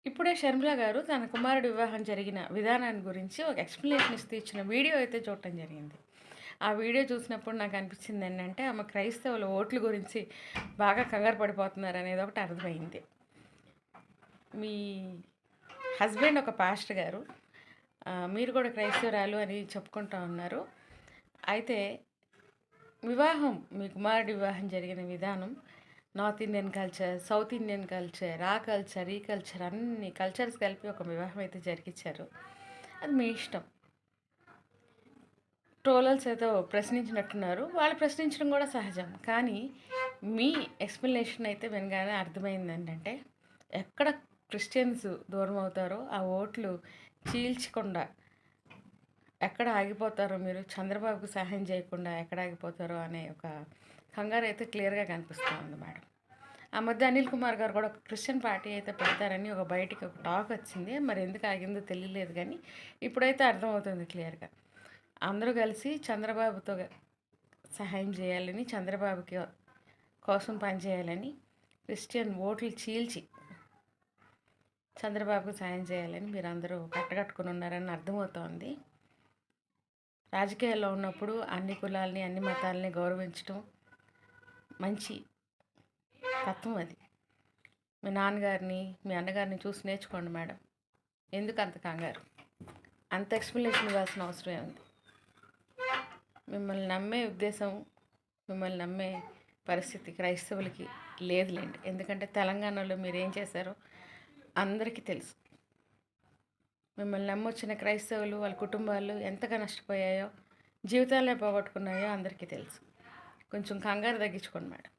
ఇప్పుడే షర్మిల గారు తన కుమారుడి వివాహం జరిగిన విధానాన్ని గురించి ఒక ఎక్స్‌ప్లనేషన్ ఇస్తూ ఇచ్చిన వీడియో అయితే చూడటం జరిగింది. ఆ వీడియో చూసినప్పుడు నాకనిపించింది ఏంటంటే, ఆమె క్రైస్తవుల ఓట్ల గురించి బాగా కంగారు పడిపోతున్నారనేది ఒకటి అర్థమైంది. మీ హస్బెండ్ ఒక పాస్టర్ గారు. మీరు కూడా క్రైస్తవురాలు అని చెప్పుకుంటా ఉన్నారు. అయితే మీ కుమారుడి వివాహం జరిగిన విధానం north Indian culture, south Indian culture, ఆ కల్చర్, ఈ కల్చర్ అన్ని కల్చర్స్ కలిపి ఒక వివాహం అయితే జరిగిచ్చారు. అది మీ ఇష్టం. ట్రోలర్స్ ఏదో ప్రశ్నించినట్టున్నారు. వాళ్ళు ప్రశ్నించడం కూడా సహజం. కానీ మీ ఎక్స్‌ప్లనేషన్ అయితే వినగానే అర్థమైందేంటంటే, ఎక్కడ క్రిస్టియన్స్ దూరం అవుతారో ఆ ఓట్లు చీల్చకుండా ఎక్కడ ఆగిపోతారో మీరు, చంద్రబాబుకి సహాయం చేయకుండా ఎక్కడ ఆగిపోతారో అనే ఒక కంగారు అయితే క్లియర్‌గా కనిపిస్తూ ఉంది మేడం. ఆ మధ్య అనిల్ కుమార్ గారు కూడా ఒక క్రిస్టియన్ పార్టీ అయితే పెడతారని బయటికి ఒక టాక్ వచ్చింది. మరి ఎందుకు ఆగిందో తెలియలేదు కానీ ఇప్పుడైతే అర్థమవుతుంది క్లియర్‌గా. అందరూ కలిసి చంద్రబాబుతో సహాయం చేయాలని, చంద్రబాబుకి కోసం పనిచేయాలని, క్రిస్టియన్ ఓట్లు చీల్చి చంద్రబాబుకు సాయం చేయాలని మీరందరూ కట్టకట్టుకుని ఉన్నారని అర్థమవుతోంది. రాజకీయాల్లో ఉన్నప్పుడు అన్ని కులాలని, అన్ని మతాలని గౌరవించడం మంచి తత్వం అది. మీ నాన్నగారిని, మీ అన్నగారిని చూసి నేర్చుకోండి మేడం. ఎందుకు అంత కంగారు? అంత ఎక్స్‌ప్లనేషన్ ఇవ్వాల్సిన అవసరం ఏముంది? మిమ్మల్ని నమ్మే ఉద్దేశం, మిమ్మల్ని నమ్మే పరిస్థితి క్రైస్తవులకి లేదులెండి. ఎందుకంటే తెలంగాణలో మీరేం చేశారో అందరికీ తెలుసు. మిమ్మల్ని నమ్మొచ్చిన క్రైస్తవులు, వాళ్ళ కుటుంబాలు ఎంతగా నష్టపోయాయో, జీవితాలనే పోగొట్టుకున్నాయో అందరికీ తెలుసు. కొంచెం కంగారు తగ్గించుకోండి మేడం.